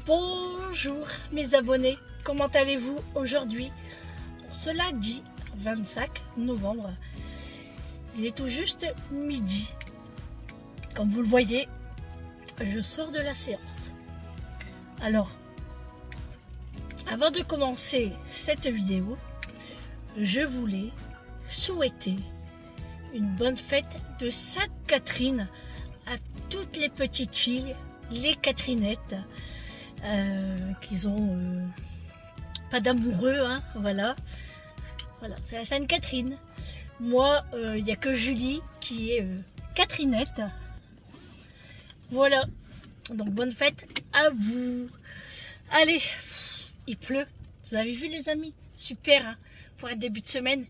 Bonjour mes abonnés, comment allez-vous aujourd'hui? Ce lundi 25 novembre, il est tout juste midi. Comme vous le voyez, je sors de la séance. Alors, avant de commencer cette vidéo, je voulais souhaiter une bonne fête de Sainte-Catherine à toutes les petites filles, les Catherinettes, qui ont pas d'amoureux, hein, voilà, c'est la Sainte-Catherine. Moi, il n'y a que Julie qui est Catherinette. Voilà, donc bonne fête à vous. Allez, il pleut, vous avez vu les amis, super, hein, pour un début de semaine.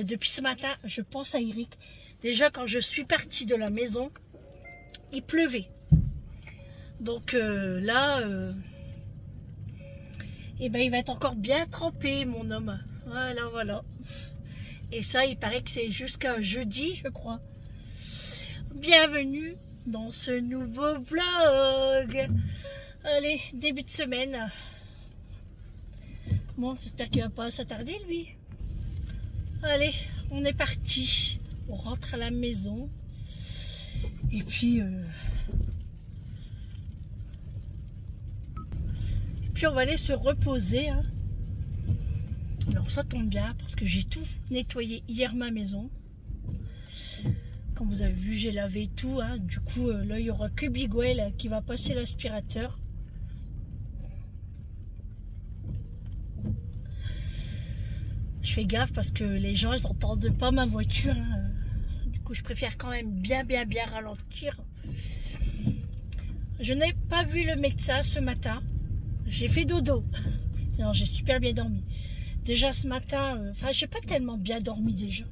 Depuis ce matin, je pense à Eric. Déjà quand je suis partie de la maison, il pleuvait. Donc là, eh ben, il va être encore bien trempé, mon homme. Voilà. Et ça, il paraît que c'est jusqu'à jeudi, je crois. Bienvenue dans ce nouveau vlog. Allez, début de semaine. Bon, j'espère qu'il va pas s'attarder, lui. Allez, on est parti. On rentre à la maison. Et puis... on va aller se reposer, hein. Alors ça tombe bien parce que j'ai tout nettoyé hier ma maison. Comme vous avez vu, j'ai lavé tout, hein. Du coup là il n'y aura que Bigwell qui va passer l'aspirateur. Je fais gaffe parce que les gens ils n'entendent pas ma voiture, hein. Du coup je préfère quand même bien ralentir. Je n'ai pas vu le médecin ce matin. J'ai fait dodo. Non, j'ai super bien dormi. Déjà ce matin, j'ai pas tellement bien dormi déjà.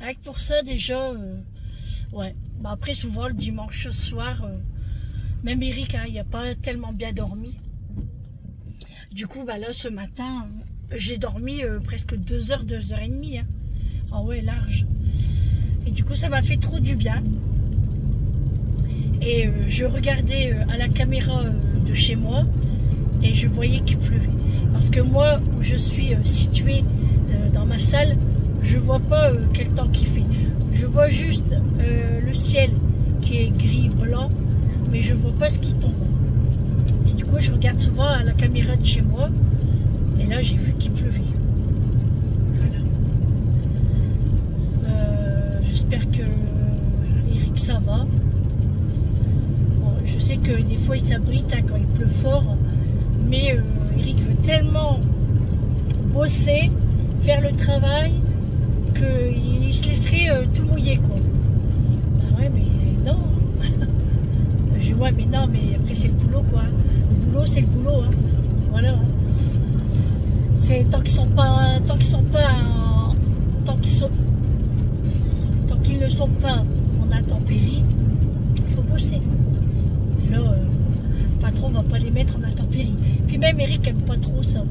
Avec pour ça déjà, ouais. Bah, après souvent le dimanche soir, même Eric, hein, il a pas tellement bien dormi. Du coup, bah là ce matin, j'ai dormi presque 2 heures, 2h30. Hein. Ah ouais, large. Et du coup, ça m'a fait trop du bien. Et je regardais à la caméra de chez moi. Et je voyais qu'il pleuvait. Parce que moi, où je suis située dans ma salle, je vois pas quel temps qu'il fait. Je vois juste le ciel qui est gris-blanc, mais je vois pas ce qui tombe. Et du coup, je regarde souvent à la caméra de chez moi, et là, j'ai vu qu'il pleuvait. Voilà. J'espère que Eric, ça va. Bon, je sais que des fois, il s'abrite hein, quand il pleut fort. Mais Eric veut tellement bosser, faire le travail, qu'il se laisserait tout mouiller, quoi. Bah ouais, mais non. Je vois, mais non, mais après c'est le boulot, quoi. Le boulot, c'est le boulot, hein. Voilà. C'est tant qu'ils ne sont pas en intempérie, il faut bosser. Et là, le patron va pas les mettre en intempérie. Puis même Eric aime pas trop ça.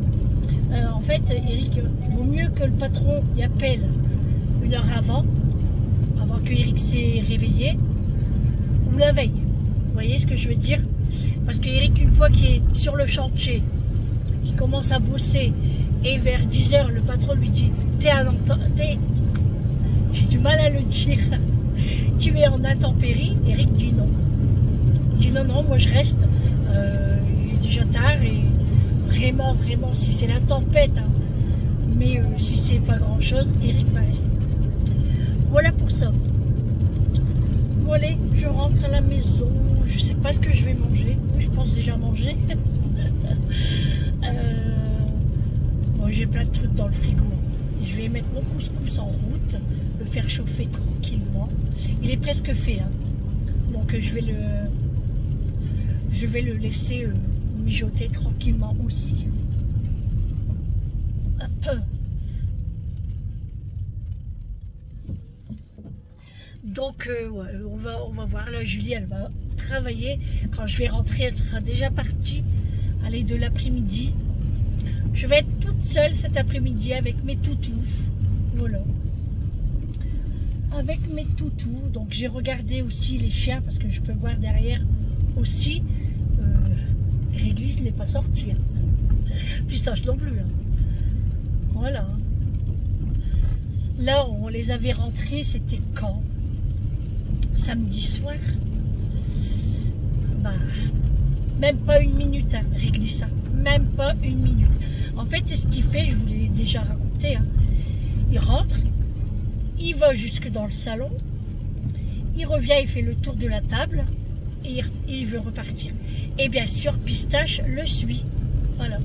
En fait, Eric, il vaut mieux que le patron y appelle 1 heure avant que Eric s'est réveillé, ou la veille. Vous voyez ce que je veux dire? Parce que Eric, une fois qu'il est sur le chantier, il commence à bosser et vers 10 h, le patron lui dit j'ai du mal à le dire. Tu es en intempérie. Eric dit non. Il dit non, moi je reste. Il est déjà tard et vraiment, si c'est la tempête, hein, mais si c'est pas grand chose, Eric va rester. Voilà pour ça. Bon allez, je rentre à la maison. Je sais pas ce que je vais manger. Je pense déjà manger. Bon, j'ai plein de trucs dans le frigo. Et je vais mettre mon couscous en route, le faire chauffer tranquillement. Il est presque fait, hein. Donc je vais le laisser mijoter tranquillement aussi. Donc ouais, on va voir. Là Julie elle va travailler. Quand je vais rentrer, elle sera déjà partie. Allez, de l'après-midi. Je vais être toute seule cet après-midi avec mes toutous. Voilà. Avec mes toutous. Donc j'ai regardé aussi les chiens parce que je peux voir derrière aussi. Réglisse n'est pas sorti. Pistache non plus. Voilà. Là, on les avait rentrés, c'était quand? Samedi soir. Bah, même pas une minute, Réglisse. Même pas une minute. En fait, ce qu'il fait, je vous l'ai déjà raconté. Il rentre, il va jusque dans le salon, il revient, il fait le tour de la table et il veut repartir. Et bien sûr, Pistache le suit. Voilà.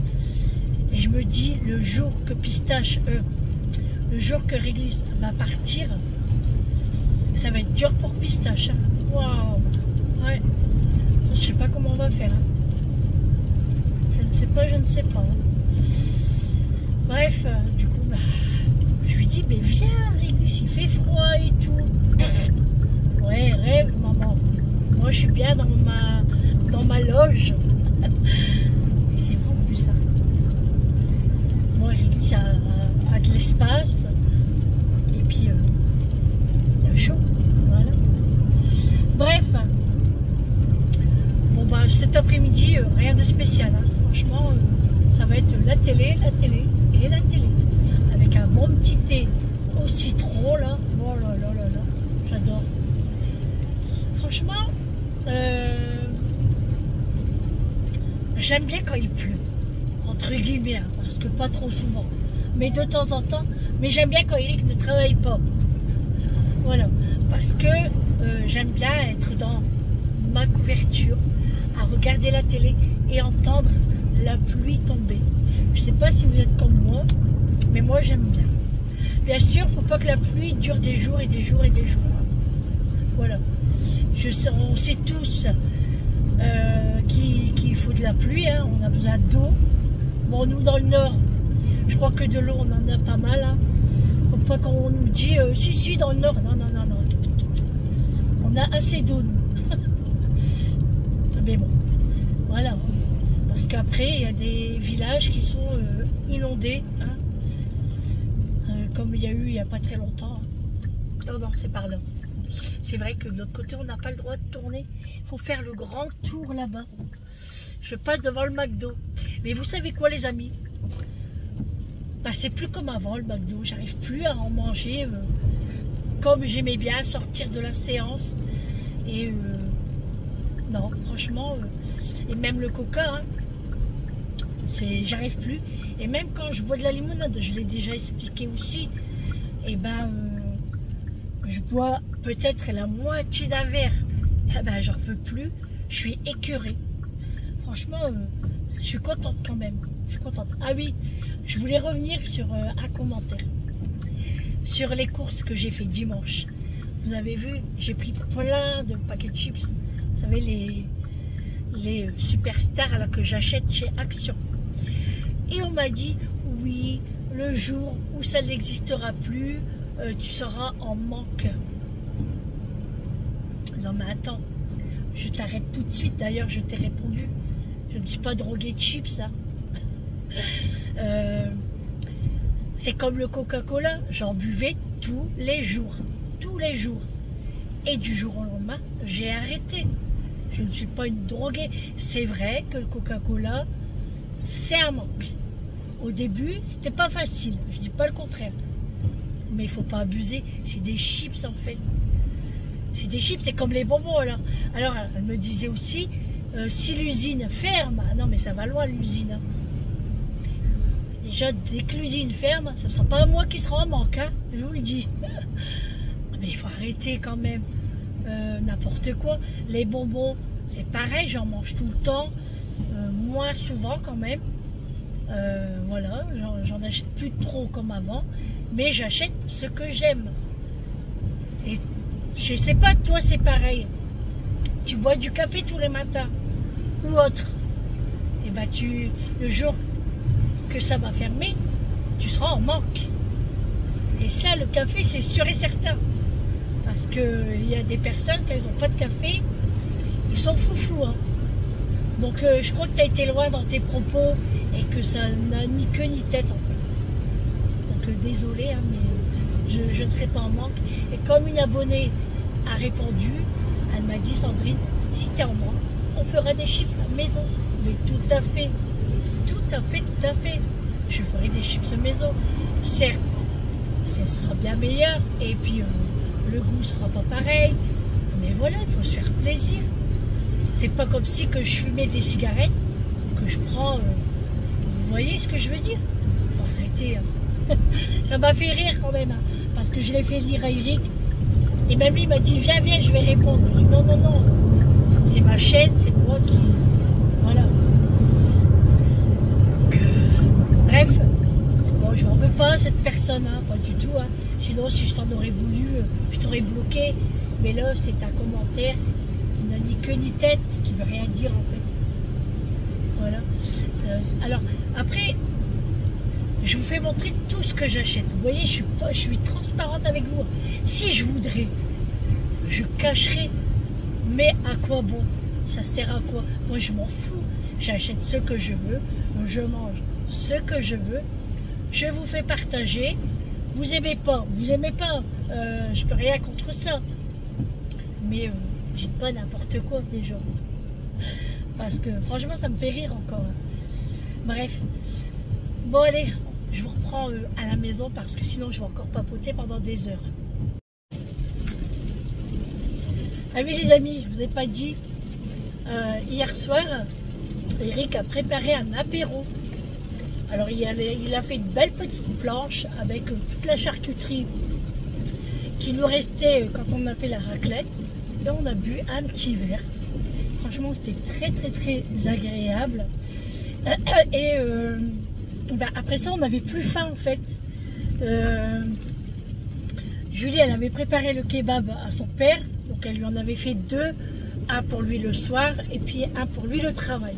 Et je me dis, le jour que le jour que Réglisse va partir, ça va être dur pour Pistache. Waouh. Ouais. Je sais pas comment on va faire. Je ne sais pas. Bref, du coup, bah, je lui dis, mais viens, Réglisse, il fait froid et tout. Ouais, rêve, maman. Moi, je suis bien dans ma loge. Et c'est bon, plus ça. Moi, Réglisse a de l'espace. Et puis, il y a chaud. Voilà. Bref. Bon, bah, cet après-midi, rien de spécial. Franchement, ça va être la télé et la télé. Avec un bon petit thé au citron, là. Oh là là là là. J'adore. Franchement, j'aime bien quand il pleut. Entre guillemets, parce que pas trop souvent. Mais de temps en temps. Mais j'aime bien quand Eric ne travaille pas. Voilà. Parce que j'aime bien être dans ma couverture, à regarder la télé et entendre la pluie tomber. Je sais pas si vous êtes comme moi, mais moi j'aime bien. Bien sûr, faut pas que la pluie dure des jours et des jours et des jours. Voilà. On sait tous qu'il faut de la pluie, on a besoin d'eau. Bon, nous dans le nord, je crois que de l'eau on en a pas mal. Faut pas qu'on nous dit si dans le nord, non. On a assez d'eau nous. Mais bon, voilà. Parce qu'après, il y a des villages qui sont inondés. Comme il y a eu il n'y a pas très longtemps. Non, c'est par là. C'est vrai que de l'autre côté, on n'a pas le droit de tourner. Il faut faire le grand tour là-bas. Je passe devant le McDo. Mais vous savez quoi, les amis? Bah, c'est plus comme avant, le McDo. J'arrive plus à en manger comme j'aimais bien, sortir de la séance. Et non, franchement, et même le coca, j'arrive plus. Et même quand je bois de la limonade, je l'ai déjà expliqué aussi, et ben je bois peut-être la moitié d'un verre, et ben j'en peux plus, je suis écœurée. Franchement, je suis contente quand même. Je suis contente. Ah oui, je voulais revenir sur un commentaire sur les courses que j'ai fait dimanche. Vous avez vu, j'ai pris plein de paquets de chips. Vous savez, les superstars là, que j'achète chez Action. Et on m'a dit, oui, le jour où ça n'existera plus, tu seras en manque. Non mais attends, je t'arrête tout de suite. D'ailleurs, je t'ai répondu. Je ne suis pas droguée de chips, c'est comme le Coca-Cola, j'en buvais tous les jours. Tous les jours. Et du jour au lendemain, j'ai arrêté. Je ne suis pas une droguée. C'est vrai que le Coca-Cola, c'est un manque. Au début, c'était pas facile. Je dis pas le contraire. Mais il faut pas abuser. C'est des chips en fait. C'est des chips, c'est comme les bonbons alors. Alors, elle me disait aussi, si l'usine ferme, ah non mais ça va loin l'usine. Déjà, dès que l'usine ferme, ce ne sera pas moi qui sera en manque, je vous le dis. Mais il faut arrêter quand même. N'importe quoi. Les bonbons, c'est pareil, j'en mange tout le temps. Moins souvent quand même. Voilà, j'en achète plus trop comme avant. Mais j'achète ce que j'aime. Et je sais pas, toi c'est pareil. Tu bois du café tous les matins. Ou autre. Et ben le jour que ça va fermer, tu seras en manque. Et ça, le café, c'est sûr et certain. Parce qu'il y a des personnes, quand ils n'ont pas de café, ils sont foufous. Donc, je crois que tu as été loin dans tes propos et que ça n'a ni queue ni tête, en fait. Donc, désolé, mais je ne serai pas en manque. Et comme une abonnée a répondu, elle m'a dit, Sandrine, si tu es en manque, on fera des chips à la maison. Mais tout à fait. Tout à fait, tout à fait. Je ferai des chips maison. Certes, ce sera bien meilleur. Et puis, le goût sera pas pareil. Mais voilà, il faut se faire plaisir. C'est pas comme si que je fumais des cigarettes, que je prends... vous voyez ce que je veux dire? Arrêtez. Hein. Ça m'a fait rire quand même. Hein, parce que je l'ai fait lire à Eric. Et même lui, il m'a dit, viens, viens, je vais répondre. Je dis, non, non, non. C'est ma chaîne, c'est moi qui... Voilà. Donc, bref. Bon, je n'en veux pas cette personne, hein, pas du tout. Hein. Sinon, si je t'en aurais voulu, je t'aurais bloqué. Mais là, c'est un commentaire qui n'a ni queue ni tête, qui ne veut rien dire en fait. Voilà. Alors, après, je vous fais montrer tout ce que j'achète. Vous voyez, je suis transparente avec vous. Si je voudrais, je cacherais. Mais à quoi bon? Ça sert à quoi? Moi, je m'en fous. J'achète ce que je veux. Je mange ce que je veux. Je vous fais partager. Vous aimez pas, vous aimez pas. Je peux rien contre ça. Mais dites pas n'importe quoi des gens. Parce que franchement, ça me fait rire encore. Bref. Bon, allez, je vous reprends à la maison parce que sinon, je vais encore papoter pendant des heures. Ah oui, les amis, je vous ai pas dit. Hier soir, Eric a préparé un apéro. Alors, il a fait une belle petite planche avec toute la charcuterie qui nous restait quand on a fait la raclette. Et on a bu un petit verre. Franchement, c'était très, très, très agréable. Et ben, après ça, on n'avait plus faim en fait. Julie, elle avait préparé le kebab à son père. Donc, elle lui en avait fait deux. Un pour lui le soir et puis un pour lui le travail.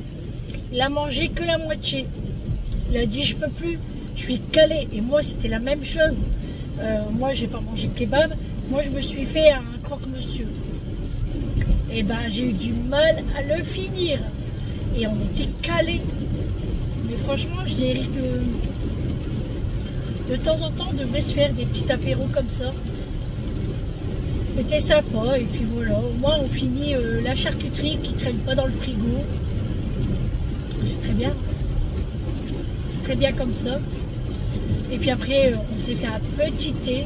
Il a mangé que la moitié. Il a dit, je peux plus, je suis calé. Et moi, c'était la même chose. Moi, j'ai pas mangé de kebab. Moi, je me suis fait un croque-monsieur. Et ben, j'ai eu du mal à le finir. Et on était calés. Mais franchement, je dirais que de temps en temps, on devrait se faire des petits apéros comme ça. C'était sympa. Et puis voilà, au moins, on finit la charcuterie qui traîne pas dans le frigo. C'est très bien. C'est très bien comme ça. Et puis après, on s'est fait un petit thé.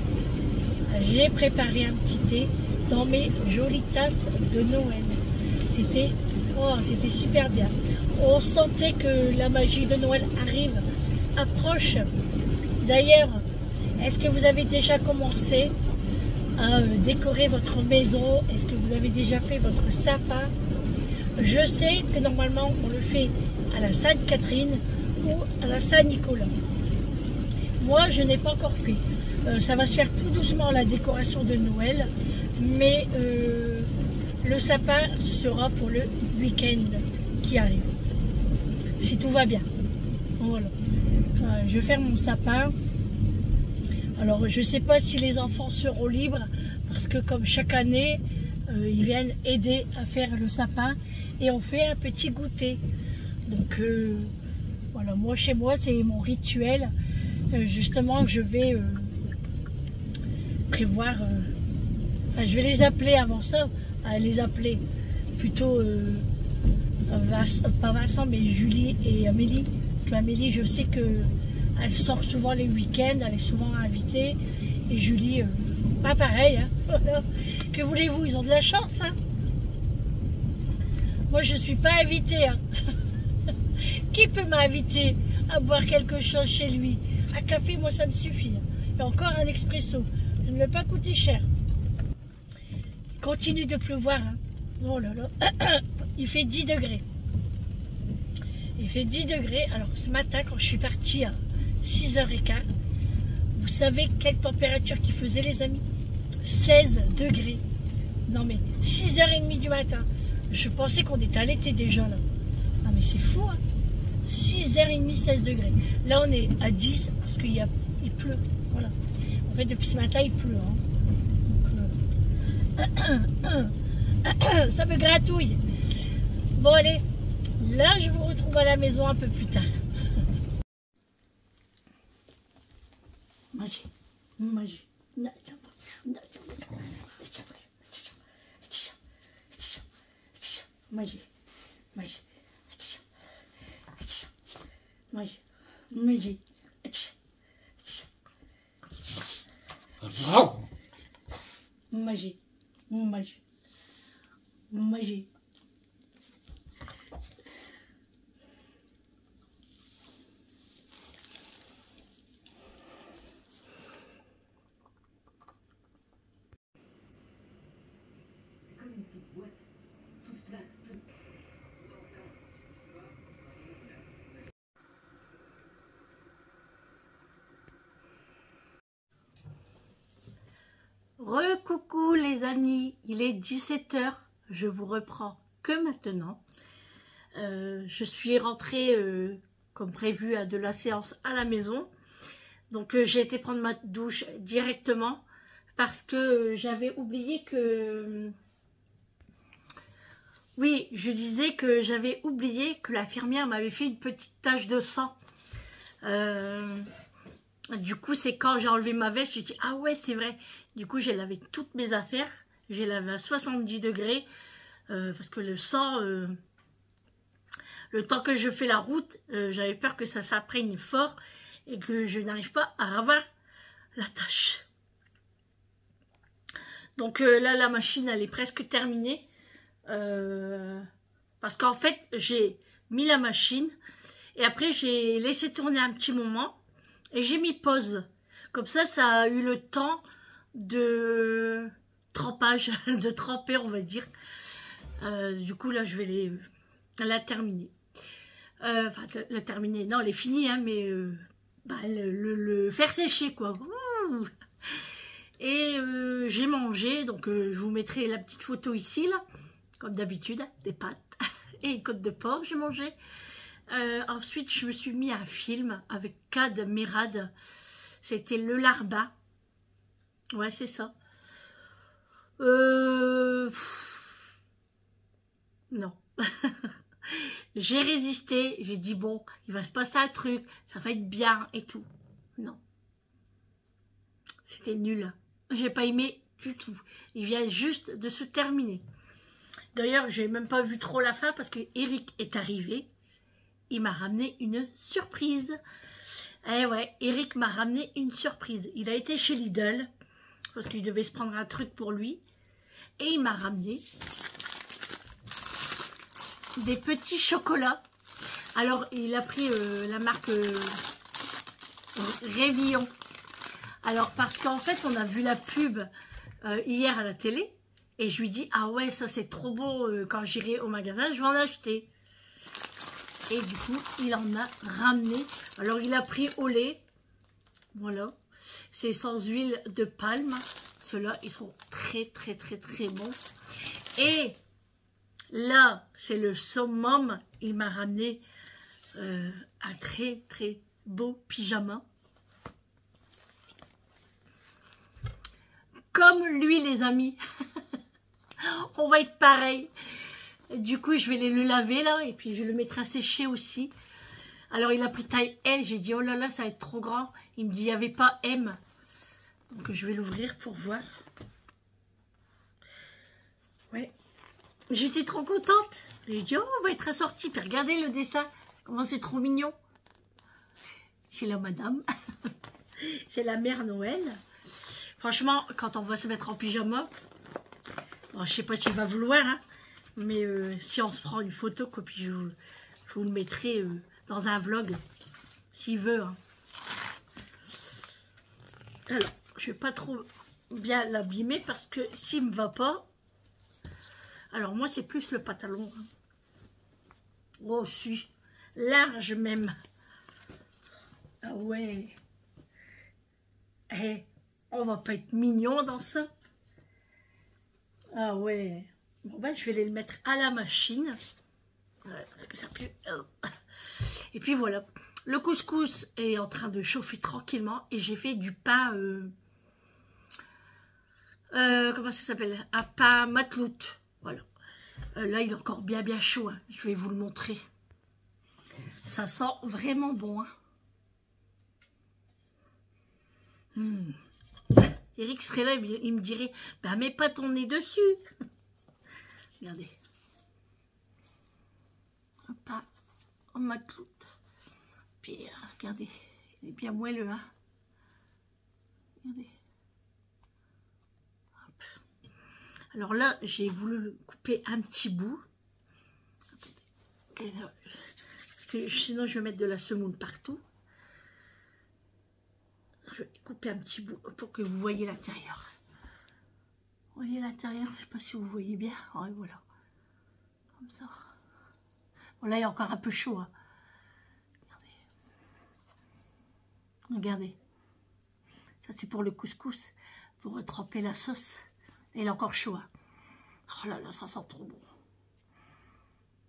J'ai préparé un petit thé dans mes jolies tasses de Noël. C'était super bien. On sentait que la magie de Noël approche. D'ailleurs, est-ce que vous avez déjà commencé à décorer votre maison? Est-ce que vous avez déjà fait votre sapin? Je sais que normalement, on le fait à la Sainte-Catherine ou à la Saint-Nicolas. Moi, je n'ai pas encore fait. Ça va se faire tout doucement, la décoration de Noël. Mais le sapin, ce sera pour le week-end qui arrive. Si tout va bien. Voilà. Je vais faire mon sapin. Alors, je ne sais pas si les enfants seront libres. Parce que comme chaque année, ils viennent aider à faire le sapin. Et on fait un petit goûter. Donc, voilà. Moi, chez moi, c'est mon rituel. Justement, je vais prévoir... enfin, je vais les appeler avant ça. Les appeler plutôt... pas Vincent, mais Julie et Amélie. Que Amélie, je sais qu'elle sort souvent les week-ends, elle est souvent invitée. Et Julie, pas pareil. Hein, voilà. Que voulez-vous, ils ont de la chance. Hein. Moi, je ne suis pas invitée. Hein. Qui peut m'inviter à boire quelque chose chez lui? Un café, moi, ça me suffit. Hein. Et encore un expresso. Ça ne va pas coûter cher. Il continue de pleuvoir. Hein. Oh là là. Il fait 10 degrés. Il fait 10 degrés. Alors, ce matin, quand je suis partie à 6h15, vous savez quelle température qu'il faisait, les amis? 16 degrés. Non, mais 6h30 du matin. Je pensais qu'on était à l'été déjà, là. Non, mais c'est fou, hein. 6h30, 16 degrés. Là, on est à 10 parce qu'il pleut. Voilà. En fait, depuis ce matin, il pleut. Hein. Donc, ça me gratouille. Bon, allez. Là, je vous retrouve à la maison un peu plus tard. Magie. Magie. Magie. Magie. Magie. Magie. Magie. Magie. C'est comme une petite boîte, toute plate, toute... Recoucou les amis, il est 17 h, je vous reprends que maintenant. Je suis rentrée comme prévu de la séance à la maison. Donc j'ai été prendre ma douche directement parce que j'avais oublié que... Oui, je disais que j'avais oublié que l'infirmière m'avait fait une petite tache de sang. Du coup, c'est quand j'ai enlevé ma veste, j'ai dit « Ah ouais, c'est vrai !» Du coup, j'ai lavé toutes mes affaires. J'ai lavé à 70 degrés parce que le sang, le temps que je fais la route, j'avais peur que ça s'imprègne fort et que je n'arrive pas à avoir la tâche. Donc là, la machine, elle est presque terminée. Parce qu'en fait, j'ai mis la machine et après, j'ai laissé tourner un petit moment et j'ai mis pause. Comme ça a eu le temps de trempage, de tremper, on va dire. Du coup, là, je vais la terminer. Enfin, la terminer, non, elle est finie, hein, mais le faire sécher, quoi. Et j'ai mangé, donc je vous mettrai la petite photo ici, là, comme d'habitude, des pâtes et une côte de porc, j'ai mangé. Ensuite, je me suis mis un film avec Kad Merad, c'était Le Larbin. Ouais, c'est ça. Non. J'ai résisté, j'ai dit bon, il va se passer un truc, ça va être bien et tout. Non. C'était nul. J'ai pas aimé du tout. Il vient juste de se terminer. D'ailleurs, j'ai même pas vu trop la fin parce que Eric est arrivé. Il m'a ramené une surprise. Eh ouais, Eric m'a ramené une surprise. Il a été chez Lidl parce qu'il devait se prendre un truc pour lui. Et il m'a ramené des petits chocolats. Alors, il a pris la marque Révillon. Alors, parce qu'en fait, on a vu la pub hier à la télé. Et je lui dis, ah ouais, ça c'est trop beau. Quand j'irai au magasin, je vais en acheter. Et du coup, il en a ramené. Alors, il a pris au lait. Voilà. C'est sans huile de palme. Ceux-là, ils sont très, très, très, très bons. Et là, c'est le summum. Il m'a ramené un très, très beau pyjama. Comme lui, les amis. On va être pareil. Du coup, je vais le laver là. Et puis, je le mettrai à sécher aussi. Alors, il a pris taille L. J'ai dit, oh là là, ça va être trop grand. Il me dit, il n'y avait pas M. Donc, je vais l'ouvrir pour voir. Ouais. J'étais trop contente. J'ai dit, oh, on va être assorti. Puis, regardez le dessin. Comment c'est trop mignon. C'est la madame. C'est la mère Noël. Franchement, quand on va se mettre en pyjama, bon, je sais pas s'il va vouloir, hein, mais si on se prend une photo, quoi, puis je vous le mettrai dans un vlog, s'il veut. Hein. Alors, je vais pas trop bien l'abîmer parce que s'il me va pas, alors moi c'est plus le pantalon. Hein. Oh, si, large même. Ah ouais. Eh. On va pas être mignon dans ça. Ah ouais. Bon ben je vais les mettre à la machine. Ouais, parce que ça pue. Et puis voilà. Le couscous est en train de chauffer tranquillement. Et j'ai fait du pain. Comment ça s'appelle? Un pain matloute. Voilà. Là il est encore bien bien chaud. Hein. Je vais vous le montrer. Ça sent vraiment bon. Hein. Eric serait là, il me dirait, bah mets pas ton nez dessus. Regardez. Un pain en matloute. Puis, regardez, il est bien moelleux, hein. Regardez. Hop. Alors là, j'ai voulu couper un petit bout. Parce que sinon, je vais mettre de la semoule partout. Je vais couper un petit bout pour que vous voyez l'intérieur. Vous voyez l'intérieur, je ne sais pas si vous voyez bien. Ouais, voilà. Comme ça. Bon, là, il y a encore un peu chaud. Hein. Regardez. Regardez. Ça, c'est pour le couscous. Pour tremper la sauce. Et il est encore chaud. Hein. Oh là là, ça sent trop bon.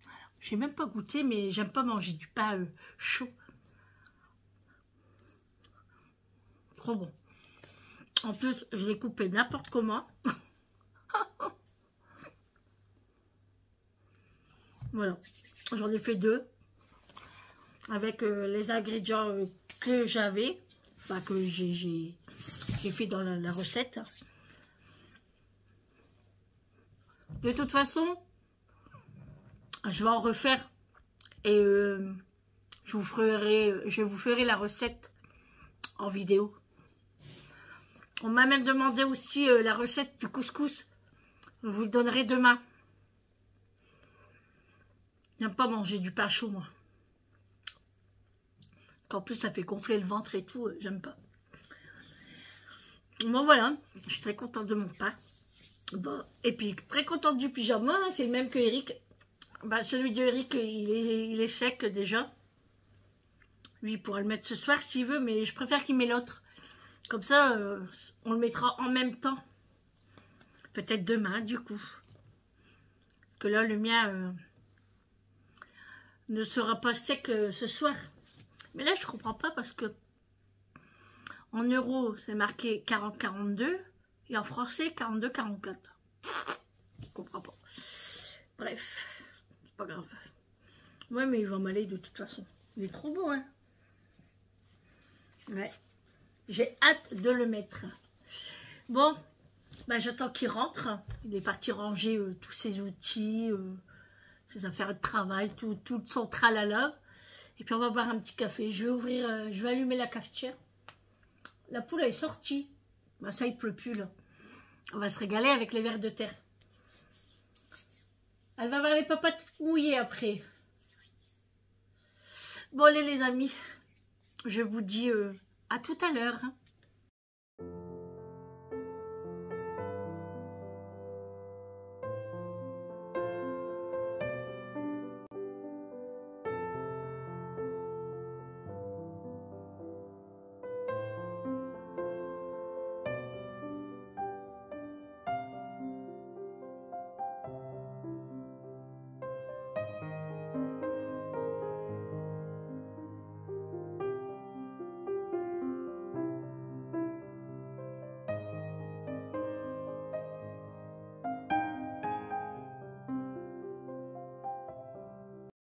Voilà. J'ai même pas goûté, mais j'aime pas manger du pain chaud. Trop bon. En plus, je l'ai coupé n'importe comment. Voilà. J'en ai fait 2. Avec les ingrédients que j'avais. Enfin, que j'ai fait dans la recette. De toute façon, je vais en refaire. Et je vous ferai la recette en vidéo. On m'a même demandé aussi la recette du couscous. Je vous le donnerai demain. J'aime pas manger du pain chaud, moi. En plus, ça fait gonfler le ventre et tout. J'aime pas. Bon, voilà. Je suis très contente de mon pain. Bon. Et puis, très contente du pyjama. C'est le même que Eric. Bah, celui de Eric, il est sec déjà. Lui, il pourra le mettre ce soir s'il veut. Mais je préfère qu'il met l'autre. Comme ça, on le mettra en même temps. Peut-être demain, du coup. Parce que là, le mien ne sera pas sec ce soir. Mais là, je comprends pas parce que en euros, c'est marqué 40-42 et en français, 42-44. Je comprends pas. Bref, c'est pas grave. Ouais, mais il va m'aller de toute façon. Il est trop beau, hein. Ouais. J'ai hâte de le mettre. Bon, bah, j'attends qu'il rentre. Il est parti ranger tous ses outils, ses affaires de travail, tout son tralala. Et puis on va boire un petit café. Je vais allumer la cafetière. La poule elle est sortie. Bah, ça, il pleut plus là. On va se régaler avec les vers de terre. Elle va avoir les papas toutes mouillées après. Bon allez les amis, je vous dis à tout à l'heure.